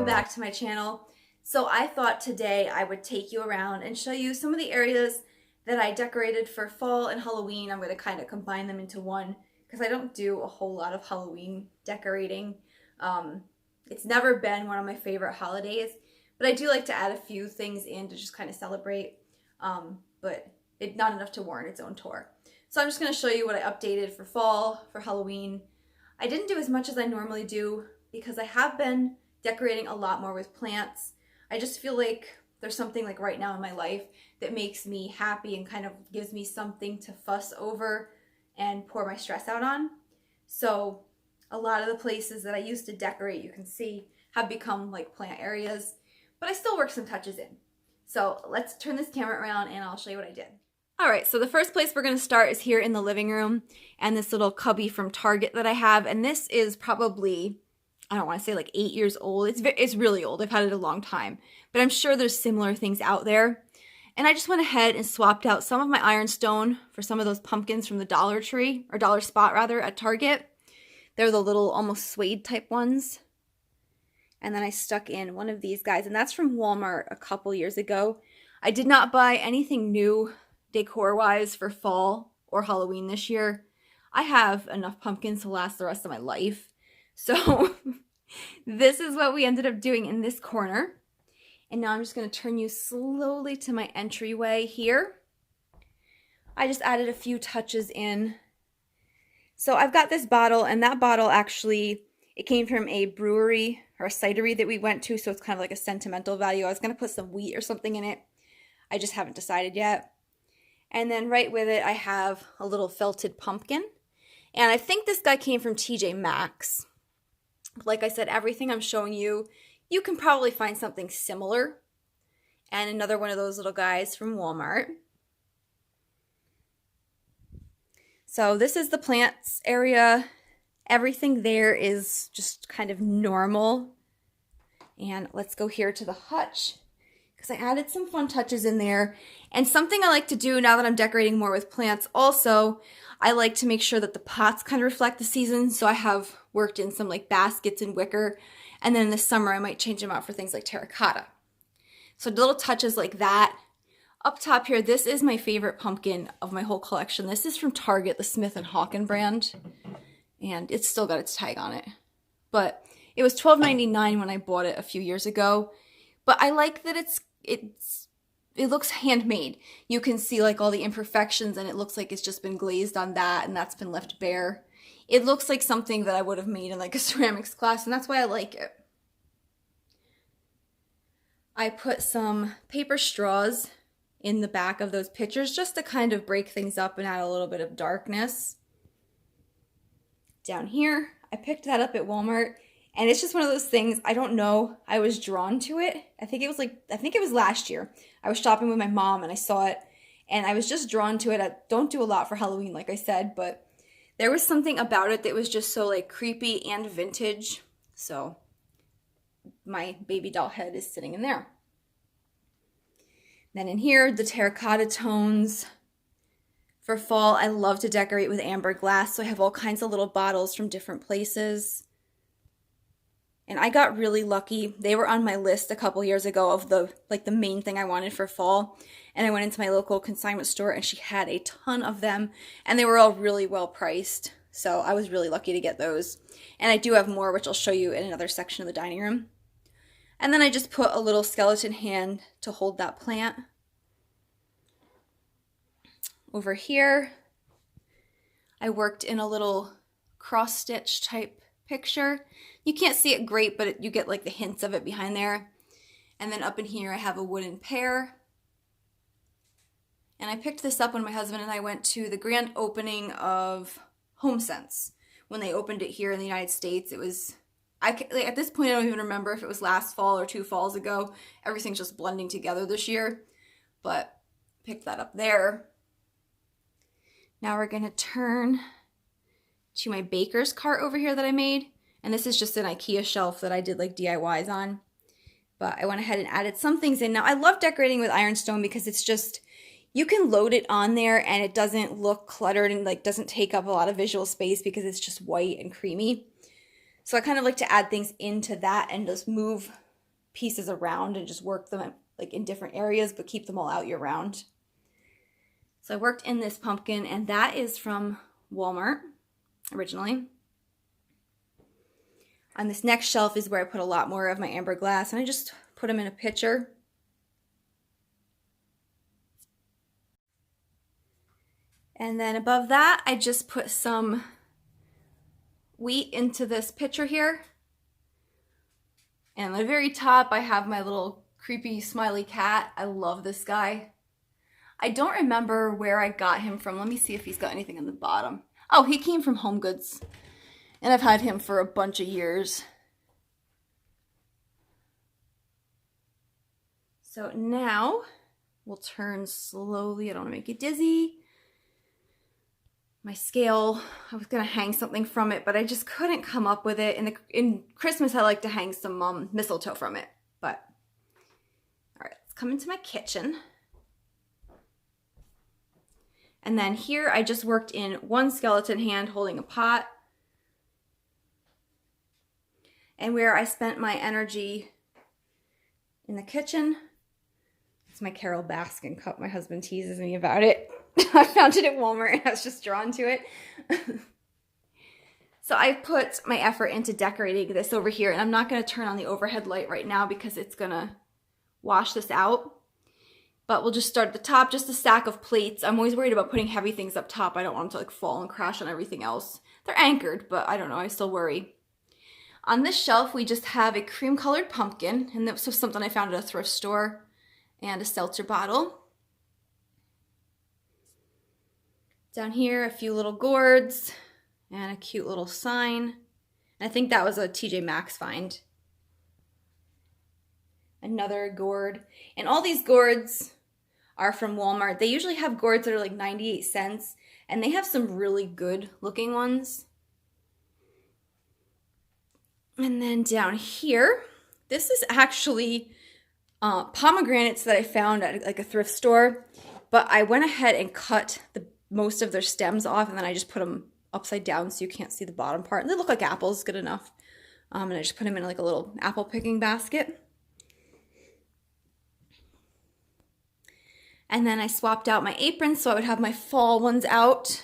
welcome back to my channel. So I thought today I would take you around and show you some of the areas that I decorated for fall and Halloween. I'm going to kind of combine them into one because I don't do a whole lot of Halloween decorating. It's never been one of my favorite holidays, but I do like to add a few things in to just kind of celebrate, but not enough to warrant its own tour. So I'm just going to show you what I updated for fall, for Halloween. I didn't do as much as I normally do because I have been decorating a lot more with plants. I just feel like there's something like right now in my life that makes me happy and kind of gives me something to fuss over and pour my stress out on. So a lot of the places that I used to decorate, you can see, have become like plant areas, but I still work some touches in. So let's turn this camera around and I'll show you what I did. All right, so the first place we're going to start is here in the living room and this little cubby from Target that I have. And this is probably, I don't want to say like 8 years old. It's really old. I've had it a long time, but I'm sure there's similar things out there. And I just went ahead and swapped out some of my ironstone for some of those pumpkins from the Dollar Tree, or Dollar Spot rather, at Target. They're the little almost suede type ones. And then I stuck in one of these guys, and that's from Walmart a couple years ago. I did not buy anything new decor-wise for fall or Halloween this year. I have enough pumpkins to last the rest of my life. So this is what we ended up doing in this corner. And now I'm just going to turn you slowly to my entryway here. I just added a few touches in. So I've got this bottle, and that bottle actually, it came from a brewery or a cidery that we went to, so it's kind of like a sentimental value. I was going to put some wheat or something in it. I just haven't decided yet. And then right with it, I have a little felted pumpkin. And I think this guy came from TJ Maxx. Like I said, everything I'm showing you, you can probably find something similar. And another one of those little guys from Walmart. So this is the plants area. Everything there is just kind of normal. And let's go here to the hutch, because I added some fun touches in there. And something I like to do now that I'm decorating more with plants also, I like to make sure that the pots kind of reflect the season. So I have worked in some like baskets and wicker. And then in the summer, I might change them out for things like terracotta. So little touches like that. Up top here, this is my favorite pumpkin of my whole collection. This is from Target, the Smith & Hawken brand. And it's still got its tag on it. But it was $12.99 when I bought it a few years ago. But I like that it looks handmade. You can see like all the imperfections, and it looks like it's just been glazed on that and that's been left bare. It looks like something that I would have made in like a ceramics class, and that's why I like it. I put some paper straws in the back of those pictures just to kind of break things up and add a little bit of darkness. Down here, I picked that up at Walmart. And it's just one of those things, I don't know, I was drawn to it. I think it was last year. I was shopping with my mom and I saw it and I was just drawn to it. I don't do a lot for Halloween, like I said, but there was something about it that was just so like creepy and vintage. So my baby doll head is sitting in there. Then in here, the terracotta tones. For fall, I love to decorate with amber glass, so I have all kinds of little bottles from different places. And I got really lucky. They were on my list a couple years ago of the main thing I wanted for fall. And I went into my local consignment store and she had a ton of them. And they were all really well priced. So I was really lucky to get those. And I do have more, which I'll show you in another section of the dining room. And then I just put a little skeleton hand to hold that plant. Over here, I worked in a little cross-stitch type picture. You can't see it great, but you get like the hints of it behind there. And then up in here I have a wooden pear. And I picked this up when my husband and I went to the grand opening of HomeSense. When they opened it here in the United States, it was, at this point I don't even remember if it was last fall or 2 falls ago. Everything's just blending together this year. But picked that up there. Now we're gonna turn to my baker's cart over here that I made. And this is just an IKEA shelf that I did like DIYs on. But I went ahead and added some things in. Now I love decorating with ironstone because it's just, you can load it on there and it doesn't look cluttered and like doesn't take up a lot of visual space because it's just white and creamy. So I kind of like to add things into that and just move pieces around and just work them like in different areas, but keep them all out year round. So I worked in this pumpkin, and that is from Walmart originally. On this next shelf is where I put a lot more of my amber glass, and I just put them in a pitcher. And then above that, I just put some wheat into this pitcher here. And at the very top, I have my little creepy smiley cat. I love this guy. I don't remember where I got him from. Let me see if he's got anything on the bottom. Oh, he came from Home Goods. And I've had him for a bunch of years. So now we'll turn slowly. I don't want to make you dizzy. My scale, I was going to hang something from it, but I just couldn't come up with it. In Christmas, I like to hang some mistletoe from it. But, all right, let's come into my kitchen. And then here, I just worked in one skeleton hand holding a pot. And where I spent my energy in the kitchen, it's my Carol Baskin cup. My husband teases me about it. I found it at Walmart and I was just drawn to it. So I put my effort into decorating this over here, and I'm not going to turn on the overhead light right now because it's going to wash this out. But we'll just start at the top, just a stack of plates. I'm always worried about putting heavy things up top. I don't want them to like fall and crash on everything else. They're anchored, but I don't know, I still worry. On this shelf, we just have a cream-colored pumpkin, and this was something I found at a thrift store, and a seltzer bottle. Down here, a few little gourds, and a cute little sign. And I think that was a TJ Maxx find. Another gourd. And all these gourds are from Walmart. They usually have gourds that are like 98 cents, and they have some really good looking ones. And then down here, this is actually pomegranates that I found at like a thrift store, but I went ahead and cut most of their stems off, and then I just put them upside down so you can't see the bottom part. And they look like apples, good enough. And I just put them in like a little apple picking basket. And then I swapped out my aprons so I would have my fall ones out.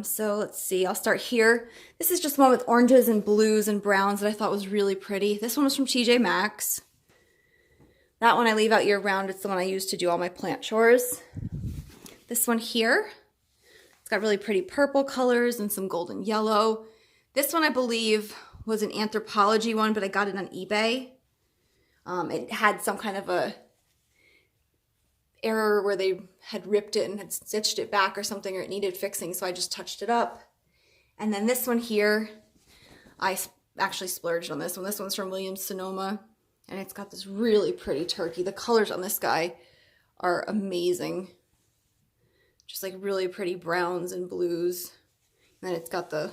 So let's see, I'll start here. This is just one with oranges and blues and browns that I thought was really pretty. This one was from TJ Maxx. That one I leave out year round. It's the one I use to do all my plant chores. This one here, it's got really pretty purple colors and some golden yellow. This one I believe was an Anthropology one, but I got it on eBay. It had some kind of a error where they had ripped it and had stitched it back or something, or it needed fixing, so I just touched it up. And then this one here, I actually splurged on this one. This one's from Williams-Sonoma, and it's got this really pretty turkey. The colors on this guy are amazing. Just like really pretty browns and blues. And then it's got the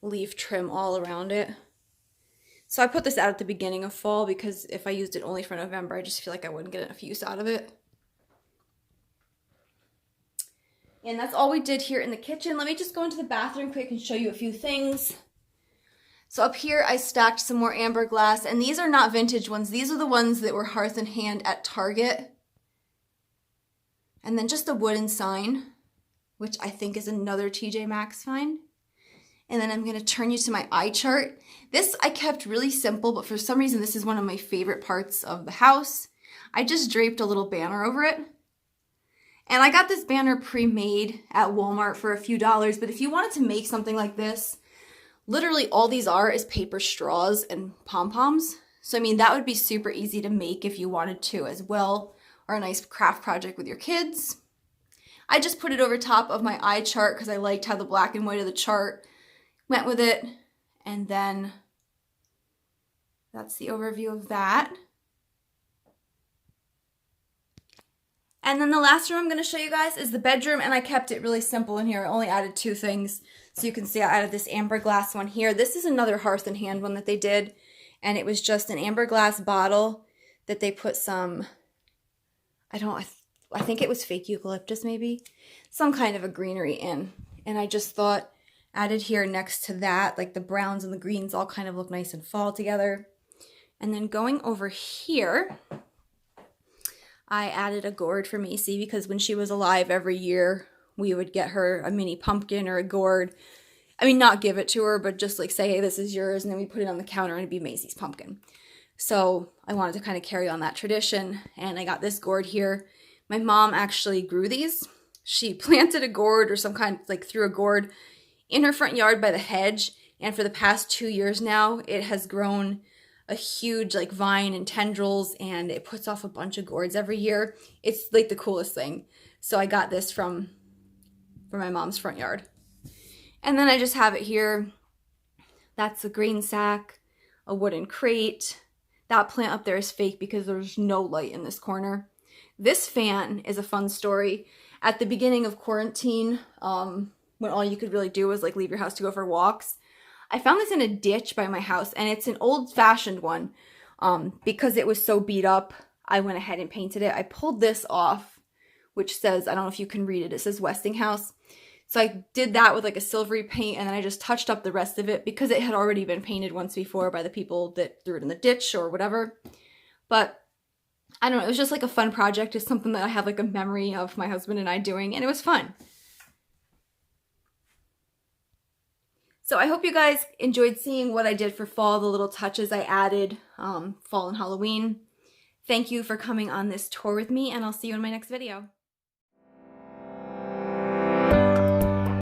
leaf trim all around it. So I put this out at the beginning of fall because if I used it only for November, I just feel like I wouldn't get enough use out of it. And that's all we did here in the kitchen. Let me just go into the bathroom quick and show you a few things. So up here, I stacked some more amber glass, and these are not vintage ones. These are the ones that were Hearth and Hand at Target. And then just a wooden sign, which I think is another TJ Maxx find. And then I'm going to turn you to my eye chart. This I kept really simple, but for some reason, this is one of my favorite parts of the house. I just draped a little banner over it. And I got this banner pre-made at Walmart for a few dollars, but if you wanted to make something like this, literally all these are is paper straws and pom-poms. So I mean, that would be super easy to make if you wanted to as well, or a nice craft project with your kids. I just put it over top of my eye chart because I liked how the black and white of the chart went with it. And then that's the overview of that. And then the last room I'm going to show you guys is the bedroom, and I kept it really simple in here. I only added two things. So you can see I added this amber glass one here. This is another Hearth and Hand one that they did, and it was just an amber glass bottle that they put some, I think it was fake eucalyptus maybe, some kind of a greenery in. And I just thought added here next to that, like the browns and the greens all kind of look nice and fall together. And then going over here, I added a gourd for Macy because when she was alive every year, we would get her a mini pumpkin or a gourd. I mean, not give it to her, but just like say, hey, this is yours. And then we put it on the counter and it'd be Macy's pumpkin. So I wanted to kind of carry on that tradition. And I got this gourd here. My mom actually grew these. She planted a gourd or some kind, like threw a gourd in her front yard by the hedge. And for the past 2 years now, it has grown a huge like vine and tendrils, and it puts off a bunch of gourds every year. It's like the coolest thing. So I got this from my mom's front yard. And then I just have it here. That's a grain sack, a wooden crate. That plant up there is fake because there's no light in this corner. This fan is a fun story. At the beginning of quarantine, when all you could really do was like leave your house to go for walks, I found this in a ditch by my house, and it's an old-fashioned one. Because it was so beat up, I went ahead and painted it. I pulled this off, which says, I don't know if you can read it, it says Westinghouse. So I did that with like a silvery paint, and then I just touched up the rest of it because it had already been painted once before by the people that threw it in the ditch or whatever. But I don't know, it was just like a fun project. It's something that I have like a memory of my husband and I doing, and it was fun. So I hope you guys enjoyed seeing what I did for fall, the little touches I added, fall and Halloween. Thank you for coming on this tour with me, and I'll see you in my next video.